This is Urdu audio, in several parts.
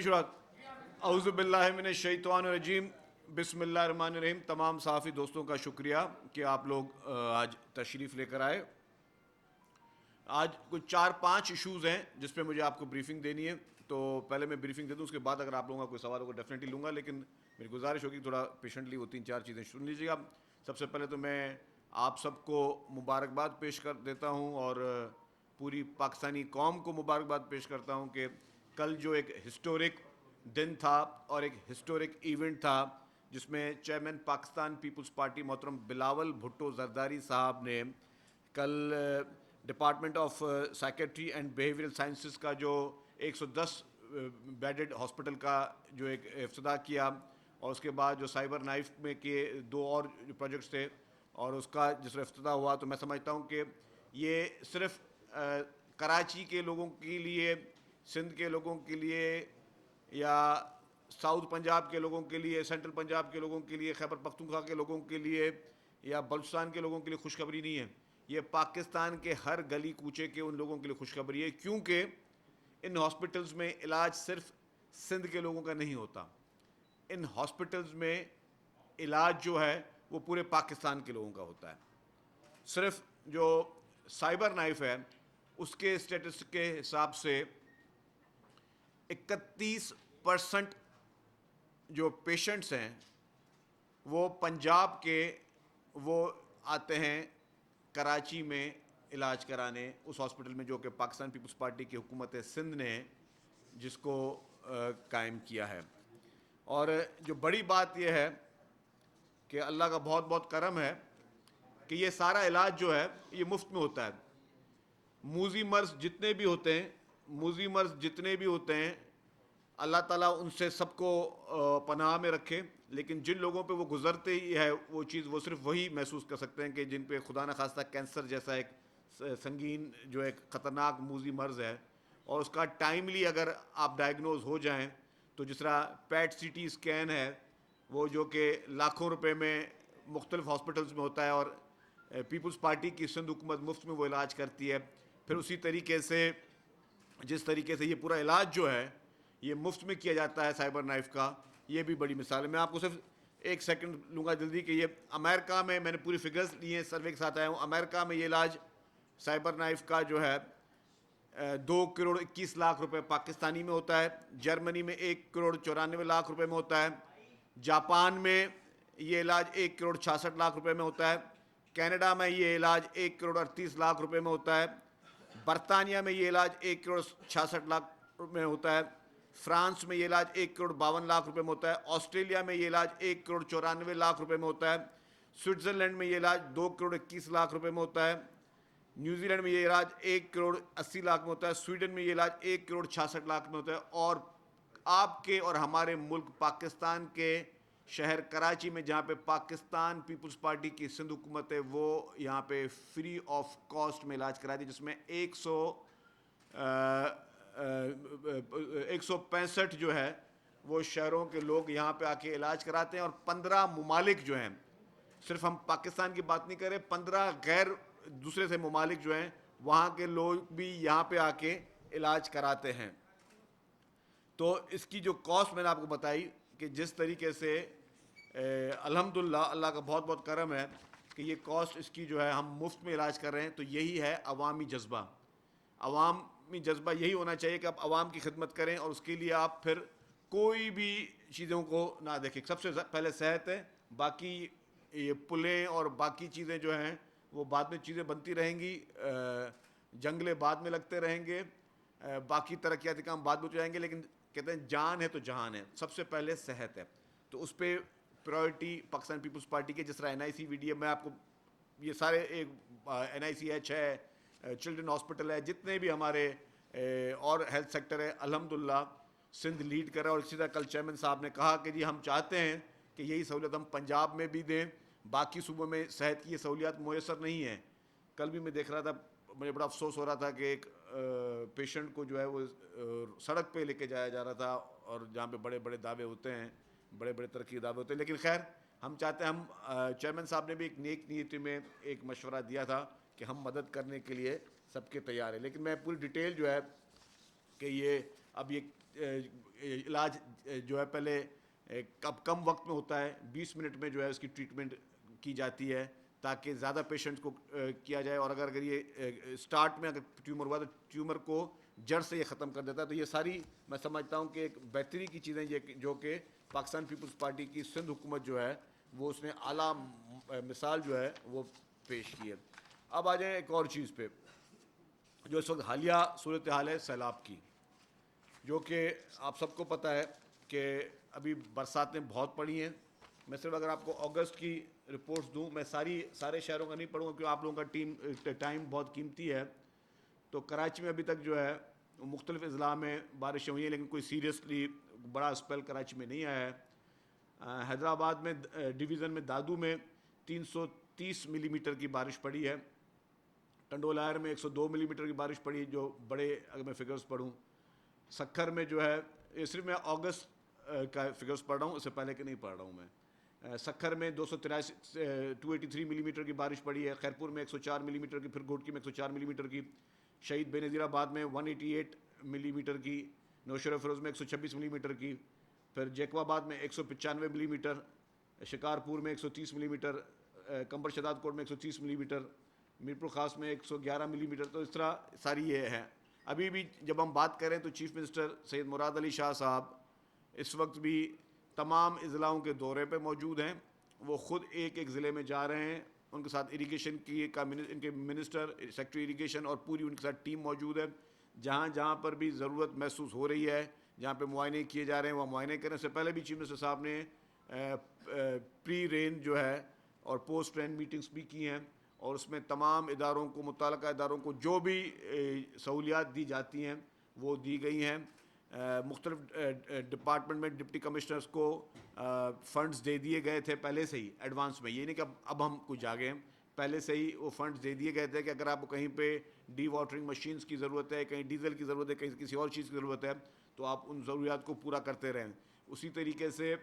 شروعات اعوذ باللہ من الشیطان الرجیم بسم اللہ الرحمن الرحیم. تمام صحافی دوستوں کا شکریہ کہ آپ لوگ آج تشریف لے کر آئے. آج کچھ 4-5 ایشوز ہیں جس پہ مجھے آپ کو بریفنگ دینی ہے, تو پہلے میں بریفنگ دے دوں, اس کے بعد اگر آپ لوگوں کا کوئی سوال ہوگا ڈیفینیٹلی لوں گا, لیکن میری گزارش ہوگی تھوڑا پیشنٹلی وہ 3-4 چیزیں سن لیجیے گا. سب سے پہلے تو میں آپ سب کو مبارکباد پیش کر دیتا ہوں اور پوری پاکستانی قوم کو مبارکباد پیش کرتا ہوں کہ کل جو ایک ہسٹورک دن تھا اور ایک ہسٹورک ایونٹ تھا جس میں چیئرمین پاکستان پیپلز پارٹی محترم بلاول بھٹو زرداری صاحب نے کل department of psychiatry and behavioural sciences کا جو 110 بیڈڈ ہاسپٹل کا جو ایک افتتاح کیا, اور اس کے بعد جو سائبر نائف میں کے 2 اور جو پروجیکٹس تھے اور اس کا جس طرح افتتاح ہوا, تو میں سمجھتا ہوں کہ یہ صرف کراچی کے لوگوں کے لیے, سندھ کے لوگوں کے لیے, یا ساؤتھ پنجاب کے لوگوں کے لیے, سینٹرل پنجاب کے لوگوں کے لیے, خیبر پختونخوا کے لوگوں کے لیے یا بلوچستان کے لوگوں کے لیے خوشخبری نہیں ہے. یہ پاکستان کے ہر گلی کوچے کے ان لوگوں کے لیے خوشخبری ہے, کیونکہ ان ہاسپٹلز میں علاج صرف سندھ کے لوگوں کا نہیں ہوتا. ان ہاسپٹلز میں علاج جو ہے وہ پورے پاکستان کے لوگوں کا ہوتا ہے. صرف جو سائبر نائف ہے اس کے اسٹیٹس کے حساب سے 31% جو پیشنٹس ہیں وہ پنجاب کے, وہ آتے ہیں کراچی میں علاج کرانے اس ہاسپٹل میں جو کہ پاکستان پیپلز پارٹی کی حکومت سندھ نے جس کو قائم کیا ہے. اور جو بڑی بات یہ ہے کہ اللہ کا بہت بہت کرم ہے کہ یہ سارا علاج جو ہے یہ مفت میں ہوتا ہے. موذی مرض جتنے بھی ہوتے ہیں اللہ تعالیٰ ان سے سب کو پناہ میں رکھے, لیکن جن لوگوں پہ وہ گزرتے ہی ہے وہ چیز, وہ صرف وہی محسوس کر سکتے ہیں کہ جن پہ خدا نخواستہ کینسر جیسا ایک سنگین جو ایک خطرناک موذی مرض ہے, اور اس کا ٹائملی اگر آپ ڈائگنوز ہو جائیں تو جس طرح پیٹ سی ٹی اسکین ہے وہ جو کہ لاکھوں روپے میں مختلف ہاسپٹلز میں ہوتا ہے اور پیپلز پارٹی کی سندھ حکومت مفت میں وہ علاج کرتی ہے. پھر اسی طریقے سے جس طریقے سے یہ پورا علاج جو ہے یہ مفت میں کیا جاتا ہے سائبر نائف کا, یہ بھی بڑی مثال ہے. میں آپ کو صرف 1 سیکنڈ لوں گا جلدی کہ یہ امریکہ میں نے پوری فگرز لی ہیں, سروے کے ساتھ آیا ہوں. امریکہ میں یہ علاج سائبر نائف کا جو ہے 2 کروڑ 21 لاکھ روپے پاکستانی میں ہوتا ہے. جرمنی میں 1 کروڑ 94 لاکھ روپے میں ہوتا ہے. جاپان میں یہ علاج 1 کروڑ 66 لاکھ روپے میں ہوتا ہے. کینیڈا میں یہ علاج 1 کروڑ 38 لاکھ روپے میں ہوتا ہے. برطانیہ میں یہ علاج 1 کروڑ 66 لاکھ میں ہوتا ہے. فرانس میں یہ علاج 1 کروڑ 52 لاکھ روپے میں ہوتا ہے. آسٹریلیا میں یہ علاج 1 کروڑ 94 لاکھ روپے میں ہوتا ہے. سوئٹزرلینڈ میں یہ علاج 2 کروڑ 21 لاکھ روپے میں ہوتا ہے. نیوزی لینڈ میں یہ علاج 1 کروڑ 80 لاکھ میں ہوتا ہے. سویڈن میں یہ علاج 1 کروڑ 66 لاکھ میں ہوتا ہے. اور آپ کے اور ہمارے ملک پاکستان کے شہر کراچی میں جہاں پہ پاکستان پیپلز پارٹی کی سندھ حکومت ہے وہ یہاں پہ فری آف کاسٹ میں علاج کراتی ہے, جس میں 165 جو ہے وہ شہروں کے لوگ یہاں پہ آ کے علاج کراتے ہیں. اور 15 ممالک جو ہیں, صرف ہم پاکستان کی بات نہیں کر رہے, 15 غیر دوسرے سے ممالک جو ہیں وہاں کے لوگ بھی یہاں پہ آ کے علاج کراتے ہیں. تو اس کی جو کاسٹ میں نے آپ کو بتائی کہ جس طریقے سے الحمدللہ اللہ کا بہت بہت کرم ہے کہ یہ کاسٹ اس کی جو ہے ہم مفت میں علاج کر رہے ہیں, تو یہی ہے عوامی جذبہ. عوامی جذبہ یہی ہونا چاہیے کہ آپ عوام کی خدمت کریں اور اس کے لیے آپ پھر کوئی بھی چیزوں کو نہ دیکھیں. سب سے پہلے صحت ہے, باقی یہ پلیں اور باقی چیزیں جو ہیں وہ بعد میں چیزیں بنتی رہیں گی, جنگلے بعد میں لگتے رہیں گے, باقی ترقیاتی کام بعد میں ہو جائیں گے, لیکن کہتے ہیں جان ہے تو جہان ہے. سب سے پہلے صحت ہے, تو اس پہ پرائورٹی پاکستان پیپلز پارٹی کے, جس طرح NIC VDM میں آپ کو یہ سارے ایک NICH ہے, چلڈرن ہاسپٹل ہے, جتنے بھی ہمارے اور ہیلتھ سیکٹر ہے, الحمدللہ سندھ لیڈ کر رہا ہے. اور اسی طرح کل چیئرمین صاحب نے کہا کہ جی ہم چاہتے ہیں کہ یہی سہولت ہم پنجاب میں بھی دیں, باقی صوبوں میں صحت کی یہ سہولیات میسر نہیں ہیں. کل بھی میں دیکھ رہا تھا, مجھے بڑا افسوس ہو رہا تھا کہ ایک پیشنٹ کو جو ہے وہ سڑک پہ لے کے جایا جا رہا تھا, اور جہاں پہ بڑے بڑے دعوے ہوتے ہیں, بڑے بڑے ترقی دعوے ہوتے ہیں. لیکن خیر ہم چاہتے ہیں, ہم چیئرمین صاحب نے بھی ایک نیک نیتی میں ایک مشورہ دیا تھا کہ ہم مدد کرنے کے لیے سب کے تیار ہیں. لیکن میں پوری ڈیٹیل جو ہے کہ یہ اب یہ علاج جو ہے پہلے کم وقت میں ہوتا ہے, 20 منٹ میں جو ہے اس کی ٹریٹمنٹ کی جاتی ہے تاکہ زیادہ پیشنٹ کو کیا جائے, اور اگر یہ اسٹارٹ میں اگر ٹیومر ہوا تو ٹیومر کو جڑ سے یہ ختم کر دیتا ہے. تو یہ ساری میں سمجھتا ہوں کہ ایک بہتری کی چیزیں یہ جو کہ پاکستان پیپلز پارٹی کی سندھ حکومت جو ہے وہ اس نے اعلیٰ مثال جو ہے وہ پیش کی ہے. اب آ جائیں ایک اور چیز پہ جو اس وقت حالیہ صورتحال ہے سیلاب کی, جو کہ آپ سب کو پتہ ہے کہ ابھی برساتیں بہت پڑی ہیں. میں صرف اگر آپ کو اگست کی رپورٹس دوں, میں سارے شہروں کا نہیں پڑھوں گا کیونکہ آپ لوگوں کا ٹائم بہت قیمتی ہے. تو کراچی میں ابھی تک جو ہے مختلف اضلاع میں بارشیں ہوئی ہیں لیکن کوئی سیریسلی بڑا اسپیل کراچی میں نہیں آیا ہے. حیدرآباد میں ڈویژن میں دادو میں 330 ملی میٹر کی بارش پڑی ہے. ٹنڈولائر میں 102 ملی میٹر کی بارش پڑی, جو بڑے اگر میں فگرز پڑھوں. سکھر میں جو ہے, یہ صرف میں اگست کا فگرز پڑھ رہا ہوں, اس سے پہلے کے نہیں پڑھ رہا ہوں میں. سکھر میں 283 ملی میٹر کی بارش پڑی ہے. خیرپور میں 104 ملی میٹر کی, پھر گھوٹکی میں 104 ملی میٹر کی. شہید بے نظیر آباد میں 188 ملی میٹر کی. نوشہرہ فیروز میں 126 ملی میٹر کی. پھر جیکو آباد میں 195 ملی میٹر. شکارپور میں 130 ملی میٹر. کمبر شداد کوٹ میں 130 ملی میٹر. میرپور خاص میں 111 ملی میٹر. تو اس طرح ساری یہ ہے. ابھی بھی جب ہم بات کریں تو چیف منسٹر سید مراد علی شاہ صاحب اس وقت بھی تمام اضلاعوں کے دورے پہ موجود ہیں. وہ خود ایک ضلع میں جا رہے ہیں, ان کے ساتھ اریگیشن کی ان کے منسٹر سیکٹری اریگیشن اور پوری ان کے ساتھ ٹیم موجود ہے. جہاں جہاں پر بھی ضرورت محسوس ہو رہی ہے, جہاں پہ معائنے کیے جا رہے ہیں وہ معائنے کریں. سے پہلے بھی چیف منسٹر صاحب نے پری رین جو ہے اور پوسٹ رین میٹنگز بھی کی ہیں, اور اس میں تمام اداروں کو, متعلقہ اداروں کو جو بھی سہولیات دی جاتی ہیں وہ دی گئی ہیں. مختلف ڈپارٹمنٹ میں ڈپٹی کمشنرز کو فنڈز دے دیے گئے تھے پہلے سے ہی ایڈوانس میں. یہ نہیں کہ اب ہم کچھ آگے ہیں, پہلے سے ہی وہ فنڈز دے دیے گئے تھے کہ اگر آپ کو کہیں پہ ڈی واٹرنگ مشینز کی ضرورت ہے, کہیں ڈیزل کی ضرورت ہے, کہیں کسی اور چیز کی ضرورت ہے, تو آپ ان ضروریات کو پورا کرتے رہیں. اسی طریقے سے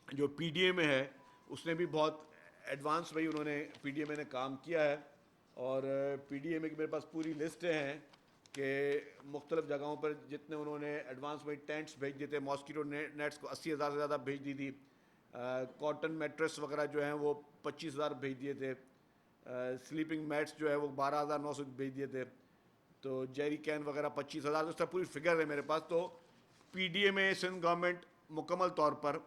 جو پی ڈی اے میں ہے اس نے بھی بہت ایڈوانس میں انہوں نے پی ڈی اے میں نے کام کیا ہے. اور پی ڈی اے میں میرے پاس پوری لسٹیں ہیں کہ مختلف جگہوں پر جتنے انہوں نے ایڈوانس میں ٹینٹس بھیج دیے تھے. ماسکیٹو نیٹس کو 80,000 سے زیادہ بھیج دی تھی. کاٹن میٹرس وغیرہ جو ہیں وہ 25,000 بھیج دیے تھے. سلیپنگ میٹس جو ہے وہ 12,900 بھیج دیے تھے. تو جیری کین وغیرہ 25,000. اس طرح پوری فگر ہے میرے پاس. تو پی ڈی اے میں سندھ گورنمنٹ مکمل طور پر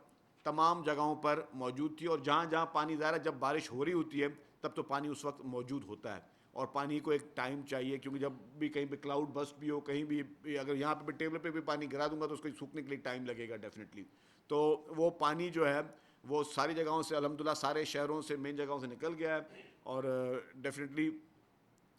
تمام جگہوں پر موجود تھی, اور جہاں جہاں پانی ظاہر ہے جب بارش ہو رہی ہوتی ہے تب تو پانی اس وقت موجود ہوتا ہے, اور پانی کو ایک ٹائم چاہیے کیونکہ جب بھی کہیں پہ کلاؤڈ بسٹ بھی ہو, کہیں بھی اگر یہاں پہ ٹیبل پہ بھی پانی گرا دوں گا تو اس کو سوکھنے کے لیے ٹائم لگے گا ڈیفینیٹلی. تو وہ پانی جو ہے وہ ساری جگہوں سے الحمدللہ سارے شہروں سے مین جگہوں سے نکل گیا ہے, اور ڈیفینیٹلی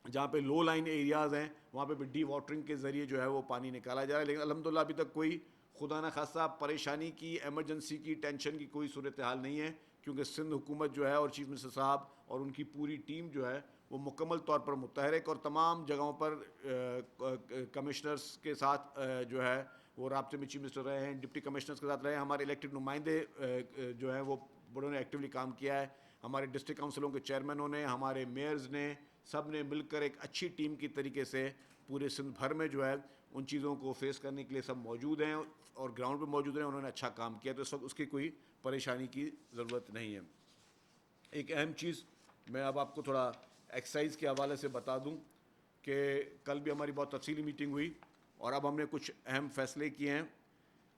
جہاں پہ لو لائن ایریاز ہیں وہاں پہ بھی ڈی واٹرنگ کے ذریعے جو ہے وہ پانی نکالا جا رہا ہے. لیکن الحمدللہ ابھی تک کوئی خدا نہ خاصہ پریشانی کی, ایمرجنسی کی, ٹینشن کی کوئی صورتحال نہیں ہے, کیونکہ سندھ حکومت جو ہے اور چیف منسٹر صاحب اور ان کی پوری ٹیم جو ہے وہ مکمل طور پر متحرک, اور تمام جگہوں پر کمشنرز کے ساتھ جو ہے وہ رابطے میں چیف منسٹر رہے ہیں, ڈپٹی کمشنرز کے ساتھ رہے ہیں. ہمارے الیکٹڈ نمائندے جو ہیں وہ بڑوں نے ایکٹیولی کام کیا ہے. ہمارے ڈسٹرکٹ کونسلوں کے چیئرمینوں نے, ہمارے میئرز نے, سب نے مل کر ایک اچھی ٹیم کی طریقے سے پورے سندھ بھر میں جو ہے ان چیزوں کو فیس کرنے کے لیے سب موجود ہیں اور گراؤنڈ پہ موجود ہیں. انہوں نے اچھا کام کیا, تو اس وقت اس کی کوئی پریشانی کی ضرورت نہیں ہے. ایک اہم چیز میں اب آپ کو تھوڑا ایکسرسائز کے حوالے سے بتا دوں کہ کل بھی ہماری بہت تفصیلی میٹنگ ہوئی اور اب ہم نے کچھ اہم فیصلے کیے ہیں.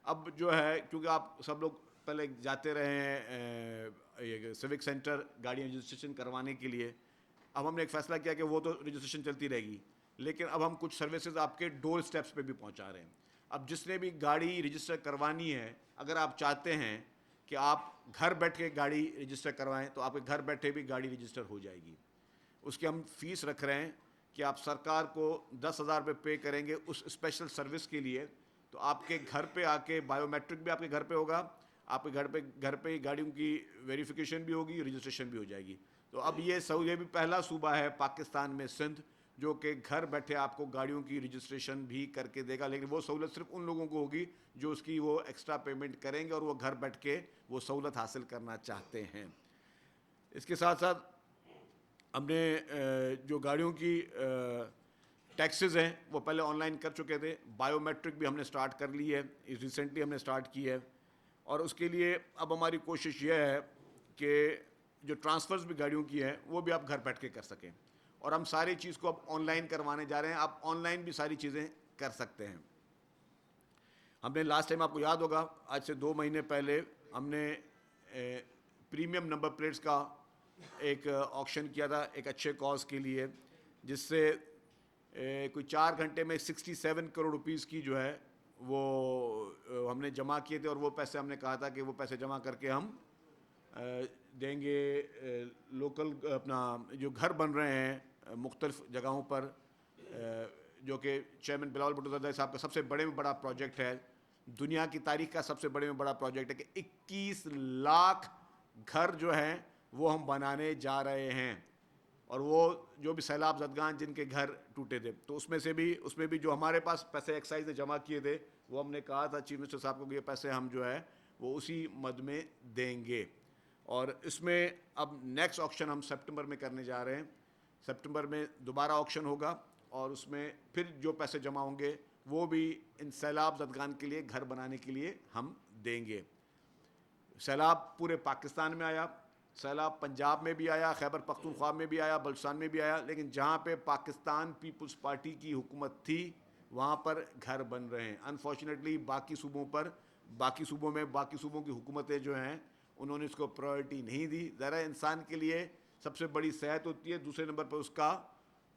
اب جو ہے کیونکہ آپ سب لوگ پہلے جاتے رہے ہیں یہ سیوک سینٹر گاڑیاں رجسٹریشن کروانے کے لیے, اب ہم نے ایک فیصلہ کیا کہ وہ تو رجسٹریشن چلتی رہے گی, لیکن اب ہم کچھ سروسز آپ کے ڈور سٹیپس پہ بھی پہنچا رہے ہیں. اب جس نے بھی گاڑی رجسٹر کروانی ہے, اگر آپ چاہتے ہیں کہ آپ گھر بیٹھ کے گاڑی رجسٹر کروائیں تو آپ کے گھر بیٹھے بھی گاڑی رجسٹر ہو جائے گی. اس کی ہم فیس رکھ رہے ہیں کہ آپ سرکار کو 10,000 روپے پے کریں گے اس اسپیشل سروس کے لیے, تو آپ کے گھر پہ آ کے بائیو میٹرک بھی آپ کے گھر پہ ہوگا, آپ کے گھر پہ گاڑیوں کی ویریفیکیشن بھی ہوگی, رجسٹریشن بھی ہو جائے گی. تو اب یہ بھی پہلا صوبہ ہے پاکستان میں سندھ جو کہ گھر بیٹھے آپ کو گاڑیوں کی رجسٹریشن بھی کر کے دے گا, لیکن وہ سہولت صرف ان لوگوں کو ہوگی جو اس کی وہ ایکسٹرا پیمنٹ کریں گے اور وہ گھر بیٹھ کے وہ سہولت حاصل کرنا چاہتے ہیں. اس کے ساتھ ساتھ ہم نے جو گاڑیوں کی ٹیکسز ہیں وہ پہلے آن لائن کر چکے تھے, بایو میٹرک بھی ہم نے سٹارٹ کر لی ہے, ریسنٹلی ہم نے سٹارٹ کی ہے, اور اس کے لیے اب ہماری کوشش یہ ہے کہ جو ٹرانسفرز بھی گاڑیوں کی ہیں وہ بھی آپ گھر بیٹھ کے کر سکیں, اور ہم ساری چیز کو اب آن لائن کروانے جا رہے ہیں. آپ آن لائن بھی ساری چیزیں کر سکتے ہیں. ہم نے لاسٹ ٹائم آپ کو یاد ہوگا آج سے 2 مہینے پہلے ہم نے پریمیم نمبر پلیٹس کا ایک آکشن کیا تھا ایک اچھے کاز کے لیے, جس سے کوئی 4 گھنٹے میں 67 کروڑ روپیز کی جو ہے وہ ہم نے جمع کیے تھے, اور وہ پیسے ہم نے کہا تھا کہ وہ پیسے جمع کر کے ہم دیں گے لوکل اپنا جو گھر بن رہے ہیں مختلف جگہوں پر, جو کہ چیئرمین بلاول بھٹو زرداری صاحب کا سب سے بڑے میں بڑا پروجیکٹ ہے, دنیا کی تاریخ کا سب سے بڑے میں بڑا پروجیکٹ ہے کہ 21 لاکھ گھر جو ہیں وہ ہم بنانے جا رہے ہیں. اور وہ جو بھی سیلاب زدگان جن کے گھر ٹوٹے تھے, تو اس میں بھی جو ہمارے پاس پیسے ایکسائز نے جمع کیے تھے وہ ہم نے کہا تھا چیف منسٹر صاحب کو کہ یہ پیسے ہم جو ہے وہ اسی مد میں دیں گے. اور اس میں اب نیکسٹ آکشن ہم سپٹمبر میں کرنے جا رہے ہیں. سپٹمبر میں دوبارہ آکشن ہوگا, اور اس میں پھر جو پیسے جمع ہوں گے وہ بھی ان سیلاب زدگان کے لیے گھر بنانے کے لیے ہم دیں گے. سیلاب پورے پاکستان میں آیا, سیلاب پنجاب میں بھی آیا, خیبر پختونخوا میں بھی آیا, بلوچستان میں بھی آیا, لیکن جہاں پہ پاکستان پیپلز پارٹی کی حکومت تھی وہاں پر گھر بن رہے ہیں. انفارچونیٹلی باقی صوبوں کی حکومتیں جو ہیں انہوں نے اس کو پرائرٹی نہیں دی. ذرا انسان کے لیے سب سے بڑی صحت ہوتی ہے, دوسرے نمبر پر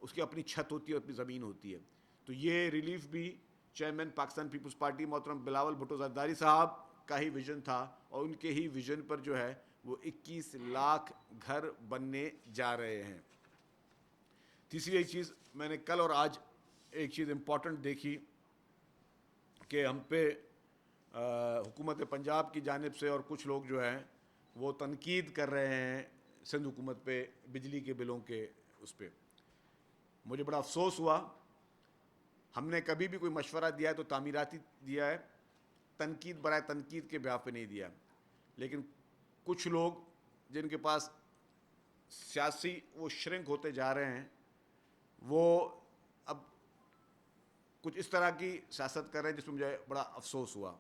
اس کی اپنی چھت ہوتی ہے, اپنی زمین ہوتی ہے. تو یہ ریلیف بھی چیئرمین پاکستان پیپلز پارٹی محترم بلاول بھٹو زرداری صاحب کا ہی ویژن تھا, اور ان کے ہی ویژن پر جو ہے وہ 21 لاکھ گھر بننے جا رہے ہیں. تیسری ایک چیز میں نے کل اور آج ایک چیز امپورٹنٹ دیکھی کہ ہم پہ حکومت پنجاب کی جانب سے اور کچھ لوگ جو ہیں وہ تنقید کر رہے ہیں سندھ حکومت پہ بجلی کے بلوں کے اس پہ. مجھے بڑا افسوس ہوا, ہم نے کبھی بھی کوئی مشورہ دیا ہے تو تعمیراتی دیا ہے, تنقید برائے تنقید کے بیاہ پہ نہیں دیا. لیکن کچھ لوگ جن کے پاس سیاسی وہ شرنک ہوتے جا رہے ہیں وہ اب کچھ اس طرح کی سیاست کر رہے ہیں جس میں مجھے بڑا افسوس ہوا.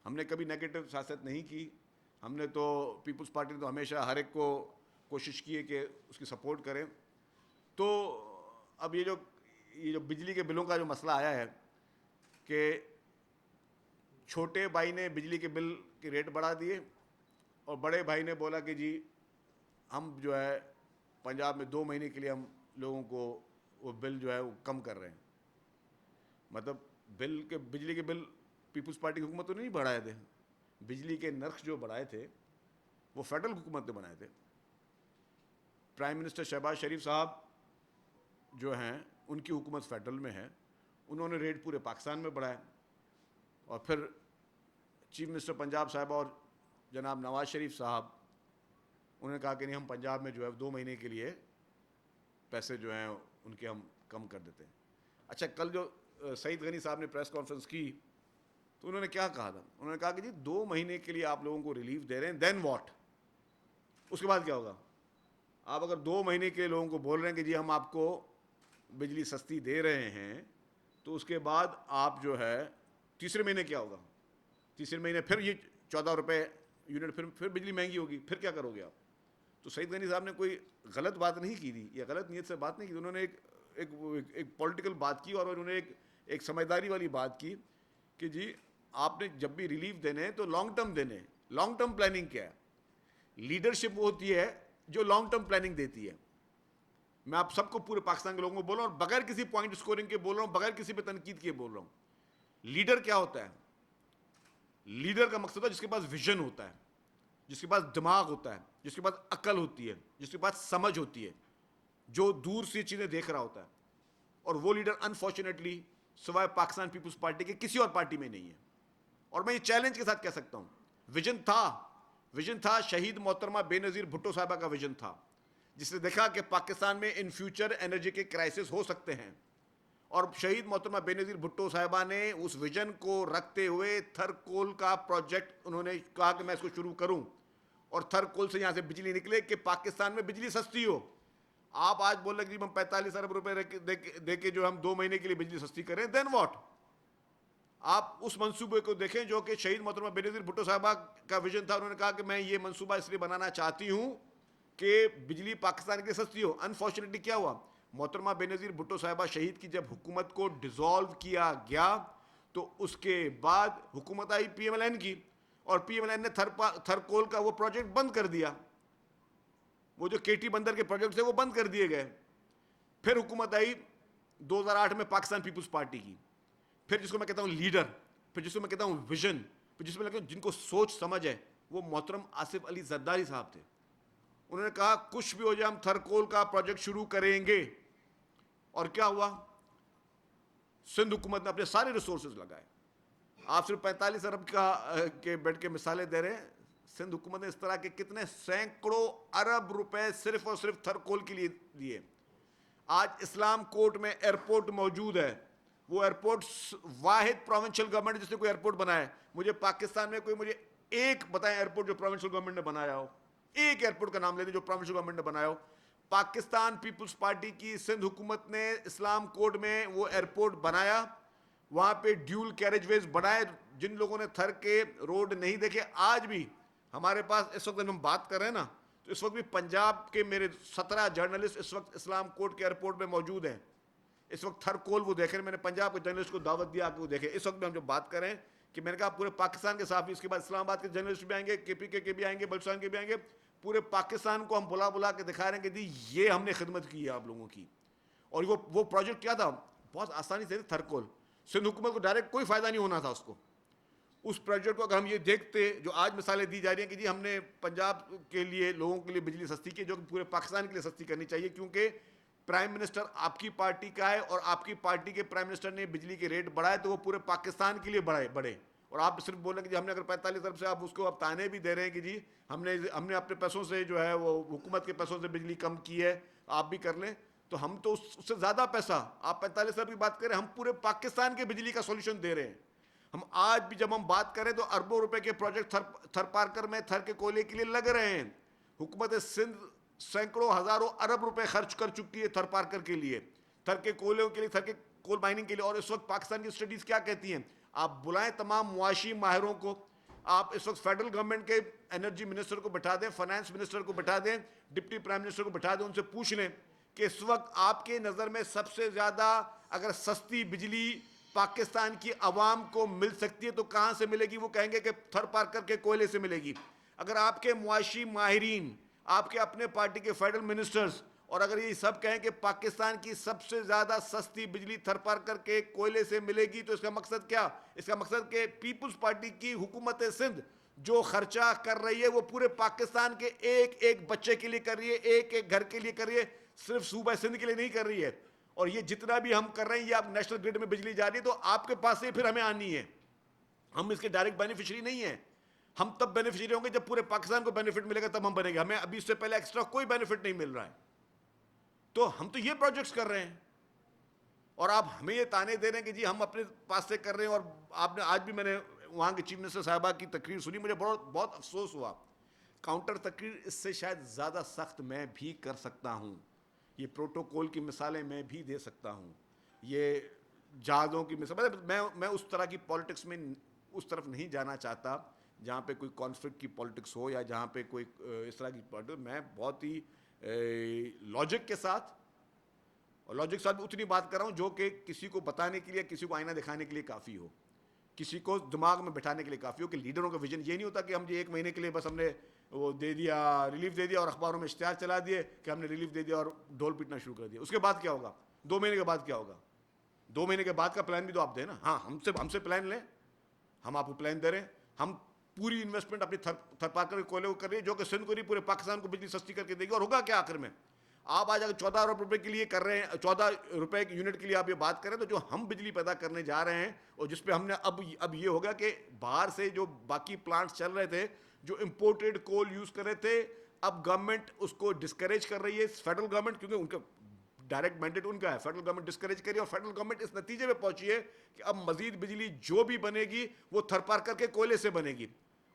ہم نے کبھی نیگیٹو سیاست نہیں کی, ہم نے تو پیپلز پارٹی نے تو ہمیشہ ہر ایک کو کوشش کی ہے کہ اس کی سپورٹ کریں. تو اب یہ جو بجلی کے بلوں کا جو مسئلہ آیا ہے کہ چھوٹے بھائی نے بجلی کے بل کے ریٹ بڑھا دیے, اور بڑے بھائی نے بولا کہ جی ہم جو ہے پنجاب میں 2 مہینے کے لیے ہم لوگوں کو وہ بل جو ہے وہ کم کر رہے ہیں. مطلب بجلی کے بل پیپلز پارٹی کی حکومت تو نہیں بڑھائے تھے, بجلی کے نرخ جو بڑھائے تھے وہ فیڈرل حکومت نے بنائے تھے. پرائم منسٹر شہباز شریف صاحب جو ہیں ان کی حکومت فیڈرل میں ہے, انہوں نے ریٹ پورے پاکستان میں بڑھائے, اور پھر چیف منسٹر پنجاب صاحب اور جناب نواز شریف صاحب انہوں نے کہا کہ نہیں ہم پنجاب میں جو ہے 2 مہینے کے لیے پیسے جو ہیں ان کے ہم کم کر دیتے ہیں. اچھا, کل جو سعید غنی صاحب نے پریس کانفرنس کی تو انہوں نے کیا کہا تھا, انہوں نے کہا کہ جی 2 مہینے کے لیے آپ لوگوں کو ریلیف دے رہے ہیں, دین واٹ, اس کے بعد کیا ہوگا. آپ اگر 2 مہینے کے لوگوں کو بول رہے ہیں کہ جی ہم آپ کو بجلی سستی دے رہے ہیں, تو اس کے بعد آپ جو ہے تیسرے مہینے کیا ہوگا, تیسرے مہینے پھر یہ 14 روپے یونٹ پھر بجلی مہنگی ہوگی, پھر کیا کرو گے آپ. تو سعید غنی صاحب نے کوئی غلط بات نہیں کی تھی یا غلط نیت سے بات نہیں کی, انہوں نے ایک پولیٹیکل بات کی, اور انہوں نے ایک سمجھداری والی بات کی کہ جی آپ نے جب بھی ریلیف دینے ہیں تو لانگ ٹرم دینے. لانگ ٹرم پلاننگ کیا ہے, لیڈرشپ وہ ہوتی ہے جو لانگ ٹرم پلاننگ دیتی ہے. میں آپ سب کو پورے پاکستان کے لوگوں کو بول رہا ہوں, بغیر کسی پوائنٹ اسکورنگ کے بول رہا ہوں, بغیر کسی پہ تنقید کے بول رہا ہوں. لیڈر کیا ہوتا ہے, لیڈر کا مقصد ہے جس کے پاس ویژن ہوتا ہے, جس کے پاس دماغ ہوتا ہے, جس کے پاس عقل ہوتی ہے, جس کے پاس سمجھ ہوتی ہے, جو دور سے چیزیں دیکھ رہا ہوتا ہے. اور وہ لیڈر انفارچونیٹلی سوائے پاکستان پیپلز پارٹی کے کسی اور پارٹی میں نہیں ہے. اور میں یہ چیلنج کے ساتھ کہہ سکتا ہوں, ویژن تھا شہید محترمہ بے نظیر بھٹو صاحبہ کا ویژن تھا, جس نے دیکھا کہ پاکستان میں ان فیوچر انرجی کے کرائسس ہو سکتے ہیں, اور شہید محترمہ بے نظیر بھٹو صاحبہ نے اس ویژن کو رکھتے ہوئے تھر کول کا پروجیکٹ انہوں نے کہا کہ میں اس کو شروع کروں, اور تھر کول سے یہاں سے بجلی نکلے کہ پاکستان میں بجلی سستی ہو. آپ آج بول رہے کہ ہم 45 ارب روپے دے کے جو ہم 2 مہینے کے لیے بجلی سستی کریں, دین واٹ؟ آپ اس منصوبے کو دیکھیں جو کہ شہید محترمہ بینظیر بھٹو صاحبہ کا ویژن تھا. انہوں نے کہا کہ میں یہ منصوبہ اس لیے بنانا چاہتی ہوں کہ بجلی پاکستان کے لیے سستی ہو. انفارچونیٹلی کیا ہوا, محترمہ بینظیر بھٹو صاحبہ شہید کی جب حکومت کو ڈیزالو کیا گیا تو اس کے بعد حکومت آئی پی ایم ایل این کی, اور پی ایم ایل این نے تھر کول کا وہ پروجیکٹ بند کر دیا. وہ جو کے ٹی بندر کے پروجیکٹ تھے وہ بند کر دیے گئے. پھر حکومت آئی 2008 میں پاکستان پیپلز پارٹی کی, پھر جس کو میں کہتا ہوں لیڈر, پھر جس کو میں کہتا ہوں ویژن, پھر جس میں جن کو سوچ سمجھ ہے, وہ محترم آصف علی زرداری صاحب تھے. انہوں نے کہا کچھ بھی ہو جائے ہم تھرکول کا پروجیکٹ شروع کریں گے. اور کیا ہوا, سندھ حکومت نے اپنے سارے ریسورسز لگائے. آپ صرف 45 ارب کے بیٹھ کے مثالیں دے رہے ہیں, سندھ حکومت نے اس طرح کے کتنے سینکڑوں ارب روپے صرف اور صرف تھرکول کے لیے دیے. آج اسلام کوٹ میں ایئرپورٹ موجود ہے, وہ ایئرپورٹ واحد پروونشل گورنمنٹ جس نے کوئی ایئرپورٹ بنایا ہے. مجھے پاکستان میں کوئی مجھے ایک بتائیں ایئرپورٹ جو پروونشل گورنمنٹ نے بنایا ہو, ایک ایئرپورٹ کا نام لے دیں جو پروونشل گورنمنٹ نے بنایا ہو. پاکستان پیپلز پارٹی کی سندھ حکومت نے اسلام کوٹ میں وہ ایئرپورٹ بنایا, وہاں پہ ڈیول کیریج ویز بنائے. جن لوگوں نے تھر کے روڈ نہیں دیکھے, آج بھی ہمارے پاس اس وقت ہم بات کر رہے ہیں نا, تو اس وقت بھی پنجاب کے میرے 17 جرنلسٹ اس وقت اسلام کوٹ کے ایئرپورٹ میں موجود ہیں. اس وقت تھر کول وہ دیکھ رہے ہیں. میں نے پنجاب کے جرنلسٹ کو دعوت دیا کہ وہ دیکھیں. اس وقت بھی ہم جو بات کریں کہ میں نے کہا پورے پاکستان کے صحافی, اس کے بعد اسلام آباد کے جرنلسٹ بھی آئیں گے, کے پی کے بھی آئیں گے, بلوچستان کے بھی آئیں گے, پورے پاکستان کو ہم بلا کے دکھا رہے ہیں کہ جی یہ ہم نے خدمت کی ہے آپ لوگوں کی. اور وہ پروجیکٹ کیا تھا, بہت آسانی سے تھر کول. سندھ حکومت کو ڈائریکٹ کوئی فائدہ نہیں ہونا تھا اس کو. اس پروجیکٹ کو اگر ہم یہ دیکھتے, جو آج مثالیں دی جا رہی ہیں کہ جی ہم نے پنجاب کے لیے لوگوں کے لیے بجلی سستی کی, جو کہ پورے پاکستان کے لیے سستی کرنی چاہیے, کیونکہ پرائم منسٹر آپ کی پارٹی کا ہے اور آپ کی پارٹی کے پرائم منسٹر نے بجلی کے ریٹ بڑھائے تو وہ پورے پاکستان کے لیے بڑھے. اور آپ صرف بول رہے ہیں کہ جی ہم نے اگر 45 ارب سے, آپ اس کو اب تانے بھی دے رہے ہیں کہ جی ہم نے اپنے پیسوں سے جو ہے وہ حکومت کے پیسوں سے بجلی کم کی ہے, آپ بھی کر لیں. تو ہم تو اس سے زیادہ پیسہ, آپ 45 ارب کی بات کریں, ہم پورے پاکستان کے بجلی کا سولوشن دے رہے ہیں. ہم آج بھی جب ہم بات کریں تو اربوں روپے کے پروجیکٹ تھر پارکر میں تھر کے کوئلے کے لیے لگ رہے ہیں. حکومت سندھ سینکڑوں ہزاروں ارب روپے خرچ کر چکی ہے تھر پارکر کے لیے, تھر کے کوئلوں کے لیے, تھر کے کول مائننگ کے لیے. اور اس وقت پاکستان کی اسٹڈیز کیا کہتی ہیں, آپ بلائیں تمام معاشی ماہروں کو, آپ اس وقت فیڈرل گورنمنٹ کے انرجی منسٹر کو بٹھا دیں, فائنانس منسٹر کو بٹھا دیں, ڈپٹی پرائم منسٹر کو بٹھا دیں, ان سے پوچھ لیں کہ اس وقت آپ کے نظر میں سب سے زیادہ اگر سستی بجلی پاکستان کی عوام کو مل سکتی ہے تو کہاں سے ملے گی. وہ کہیں گے کہ تھر پارکر کے کوئلے سے ملے گی. اگر آپ کے معاشی ماہرین, آپ کے اپنے پارٹی کے فیڈرل منسٹرز, اور اگر یہ سب کہیں کہ پاکستان کی سب سے زیادہ سستی بجلی تھر پارکر کے کوئلے سے ملے گی, تو اس کا مقصد کیا, اس کا مقصد کہ پیپلز پارٹی کی حکومت سندھ جو خرچہ کر رہی ہے وہ پورے پاکستان کے ایک ایک بچے کے لیے کر رہی ہے, ایک ایک گھر کے لیے کر رہی ہے, صرف صوبہ سندھ کے لیے نہیں کر رہی ہے. اور یہ جتنا بھی ہم کر رہے ہیں یہ آپ نیشنل گریڈ میں بجلی جا رہی ہے تو آپ کے پاس سے پھر ہمیں آنی ہے. ہم اس کے ڈائریکٹ بینیفیشری نہیں ہیں. ہم تب بینیفیشری ہوں گے جب پورے پاکستان کو بینیفٹ ملے گا, تب ہم بنیں گے. ہمیں ابھی اس سے پہلے ایکسٹرا کوئی بینیفٹ نہیں مل رہا ہے. تو ہم تو یہ پروجیکٹس کر رہے ہیں اور آپ ہمیں یہ تانے دے رہے ہیں کہ جی ہم اپنے پاس سے کر رہے ہیں. اور آپ نے آج بھی, میں نے وہاں کے چیف منسٹر صاحبہ کی تقریر سنی, مجھے بہت افسوس ہوا. کاؤنٹر تقریر اس سے شاید زیادہ سخت میں بھی کر سکتا ہوں. یہ پروٹوکول کی مثالیں میں بھی دے سکتا ہوں, یہ جہازوں کی مثال. میں اس طرح کی پالیٹکس میں اس طرف نہیں جانا چاہتا جہاں پہ کوئی کانفلکٹ کی پالیٹکس ہو یا جہاں پہ کوئی اس طرح کی پالیٹکس. میں بہت ہی لاجک کے ساتھ, اور لاجک کے ساتھ اتنی بات کر رہا ہوں جو کہ کسی کو بتانے کے لیے, کسی کو آئینہ دکھانے کے لیے کافی ہو, کسی کو دماغ میں بٹھانے کے لیے کافی ہو. کہ لیڈروں کا ویژن یہ نہیں ہوتا کہ ہم یہ 1 مہینے کے لیے بس ہم نے وہ دے دیا, ریلیف دے دیا اور اخباروں میں اشتہار چلا دیے کہ ہم نے ریلیف دے دیا اور ڈھول پیٹنا شروع کر دیا. اس کے بعد کیا ہوگا, 2 مہینے کے بعد کیا ہوگا؟ 2 مہینے کے بعد کا پلان بھی تو آپ دیں نا. ہاں, ہم سے پلان لیں, ہم آپ کو پلان دے رہے ہیں. ہم پوری انویسٹمنٹ اپنی تھر پارکر کے کوئلے کو کر رہی ہے جو کہ سندھ کو نہیں پورے پاکستان کو بجلی سستی کر کے دے گی. اور ہوگا کیا آخر میں؟ آپ آج اگر 14 ارب روپے کے لیے کر رہے ہیں, 14 روپے کی یونٹ کے لیے آپ یہ بات کریں, تو جو ہم بجلی پیدا کرنے جا رہے ہیں اور جس پہ ہم نے اب یہ ہوگا کہ باہر سے جو باقی پلانٹس چل رہے تھے جو امپورٹڈ کول یوز کر رہے تھے, اب گورنمنٹ اس کو ڈسکریج کر رہی ہے, فیڈرل گورنمنٹ, کیونکہ ان کا ڈائریکٹ مینڈیٹ ان کا ہے. فیڈرل گورنمنٹ ڈسکریج کری اور فیڈرل گورنمنٹ اس نتیجے پہ پہنچی ہے کہ اب مزید بجلی جو بھی بنے گی وہ تھر پارکر کے کوئلے سے بنے گی.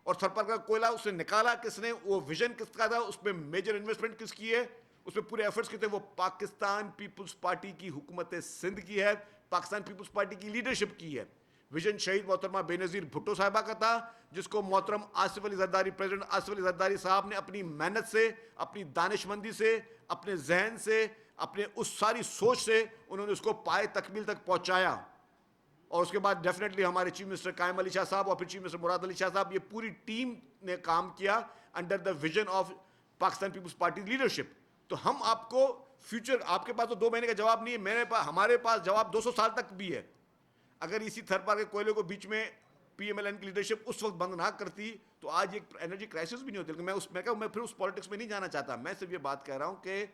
اور تھر پارکر کا کوئلہ اس نے نکالا کس نے, وہ ویژن کس کا تھا, اس پہ میجر انویسٹمنٹ کس کی ہے, اس میں پورے ایفرٹس کیے تھے. وہ پاکستان پیپلز پارٹی کی حکومت سندھ کی ہے, پاکستان پیپلز پارٹی کی لیڈرشپ کی ہے. ویژن شہید محترمہ بے نظیر بھٹو صاحبہ کا تھا, جس کو محترم آصف علی زرداری, پریزیڈنٹ آصف علی زرداری صاحب نے اپنی محنت سے, اپنی دانش مندی سے, اپنے ذہن سے, اپنے اس ساری سوچ سے انہوں نے اس کو پائے تکمیل تک پہنچایا. اور اس کے بعد ڈیفینیٹلی ہمارے چیف منسٹر قائم علی شاہ صاحب اور پھر چیف منسٹر مراد علی شاہ صاحب, یہ پوری ٹیم نے کام کیا under the vision of Pakistan Peoples Party leadership. تو ہم آپ کو فیوچر, آپ کے پاس تو 2 مہینے کا جواب نہیں ہے, میرے پاس, ہمارے پاس جواب 200 سال تک بھی ہے. اگر اسی تھرپار کے کوئلے کو بیچ میں پی ایم ایل این کی لیڈرشپ اس وقت بند نہ کرتی تو آج ایک انرجی کرائسس بھی نہیں ہوتی. لیکن میں پھر اس پالیٹکس میں نہیں جانا چاہتا. میں صرف یہ بات کہہ رہا ہوں کہ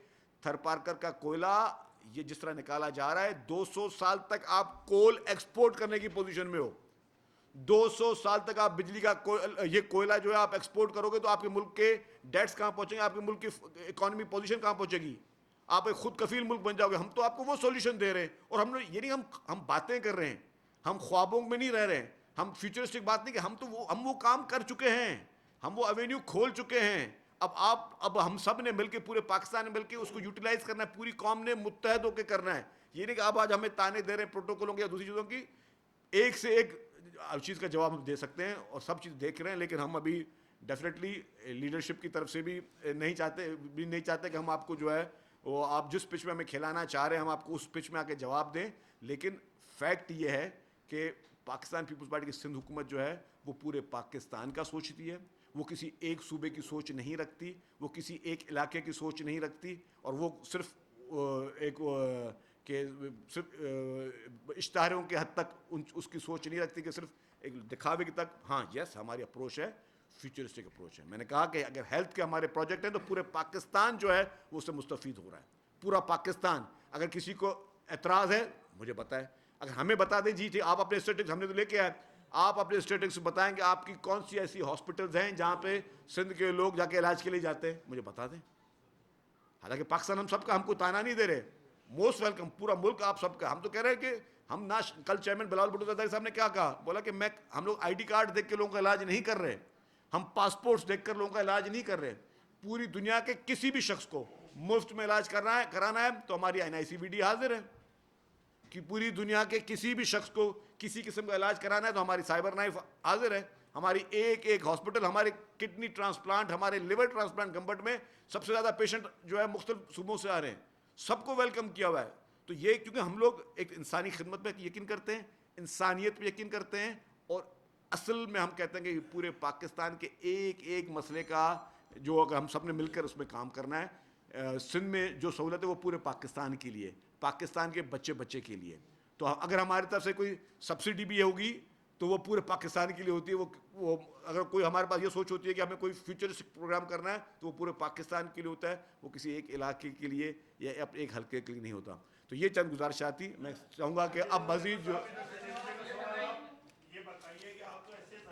تھرپارکر کا کوئلہ یہ جس طرح نکالا جا رہا ہے, 200 سال تک آپ کول ایکسپورٹ کرنے کی پوزیشن میں ہو. 200 سال تک آپ بجلی کا یہ کوئلہ جو ہے آپ ایکسپورٹ کرو گے تو آپ کے ملک کے ڈیٹس کہاں پہنچیں گے, آپ کے ملک کی اکانومی پوزیشن کہاں پہنچے گی, آپ ایک خود کفیل ملک بن جاؤ گے. ہم تو آپ کو وہ سولوشن دے رہے ہیں, اور ہم نے یہ نہیں ہم باتیں کر رہے ہیں, ہم خوابوں میں نہیں رہ رہے ہیں, ہم فیوچرسٹک بات نہیں کہ ہم وہ کام کر چکے ہیں, ہم وہ ایوینیو کھول چکے ہیں. اب ہم سب نے مل کے, پورے پاکستان نے مل کے اس کو یوٹیلائز کرنا ہے, پوری قوم نے متحد ہو کے کرنا ہے. یہ نہیں کہ اب آج ہمیں تانے دے رہے ہیں پروٹوکولوں کی یا دوسری چیزوں کی. ایک سے ایک چیز کا جواب ہم دے سکتے ہیں اور سب چیز دیکھ رہے ہیں, لیکن ہم ابھی ڈیفینیٹلی لیڈرشپ کی طرف سے بھی نہیں چاہتے کہ ہم آپ کو جو ہے وہ آپ جس پچ میں ہمیں کھلانا چاہ رہے ہیں ہم آپ کو اس پچ میں آ کے جواب دیں. لیکن فیکٹ یہ ہے کہ پاکستان پیپلز پارٹی کی سندھ حکومت جو ہے وہ پورے پاکستان کا سوچتی ہے, وہ کسی ایک صوبے کی سوچ نہیں رکھتی, وہ کسی ایک علاقے کی سوچ نہیں رکھتی, اور وہ صرف ایک کہ صرف اشتہاروں کے حد تک اس کی سوچ نہیں رکھتی کہ صرف ایک دکھاوے کی تک. ہاں یس, ہماری اپروچ ہے فیوچرسٹک اپروچ ہے. میں نے کہا کہ اگر ہیلتھ کے ہمارے پروجیکٹ ہیں تو پورے پاکستان جو ہے وہ اس سے مستفید ہو رہا ہے, پورا پاکستان. اگر کسی کو اعتراض ہے مجھے بتائے, اگر ہمیں بتا دیں جی ٹھیک, آپ اپنے اسٹیٹکس, ہم نے تو لے کے آئے, آپ اپنے اسٹیٹکس بتائیں کہ آپ کی کون سی ایسی ہاسپٹلز ہیں جہاں پہ سندھ کے لوگ جا کے علاج کے لیے جاتے ہیں, مجھے بتا دیں. حالانکہ پاکستان ہم سب کا, ہم کو تانا نہیں دے رہے, موسٹ ویلکم, پورا ملک آپ سب کا. ہم تو کہہ رہے ہیں کہ ہم نہ, کل چیئرمین بلاول بھٹو زرداری صاحب نے کیا کہا, بولا کہ ہم لوگ آئی ڈی کارڈ دیکھ کے لوگوں کا علاج نہیں کر رہے, ہم پاسپورٹس دیکھ کر لوگوں کا علاج نہیں کر رہے. پوری دنیا کے کسی بھی شخص کو مفت میں علاج کرانا ہے تو ہماری NICVD حاضر ہے. کہ پوری دنیا کے کسی بھی شخص کو کسی قسم کا علاج کرانا ہے تو ہماری سائبر نائف حاضر ہے. ہماری ایک ہاسپٹل, ہمارے کڈنی ٹرانسپلانٹ, ہمارے لیور ٹرانسپلانٹ گمبٹ میں سب سے زیادہ پیشنٹ جو ہے مختلف صوبوں سے آ رہے ہیں, سب کو ویلکم کیا ہوا ہے. تو یہ کیونکہ ہم لوگ ایک انسانی خدمت پہ یقین کرتے ہیں, انسانیت پہ یقین کرتے ہیں, اور اصل میں ہم کہتے ہیں کہ پورے پاکستان کے ایک مسئلے کا جو اگر ہم سب نے مل کر اس میں کام کرنا ہے, سندھ میں جو سہولت ہے وہ پورے پاکستان کے لیے, پاکستان کے بچے کے لیے. تو اگر ہماری طرف سے کوئی سبسڈی بھی ہوگی تو وہ پورے پاکستان کے لیے ہوتی ہے. وہ اگر کوئی ہمارے پاس یہ سوچ ہوتی ہے کہ ہمیں کوئی فیوچرسٹک پروگرام کرنا ہے تو وہ پورے پاکستان کے لیے ہوتا ہے, وہ کسی ایک علاقے کے لیے یا ایک حلقے کے لیے نہیں ہوتا. تو یہ چند گزارشات تھی. میں چاہوں گا کہ اب مزید جو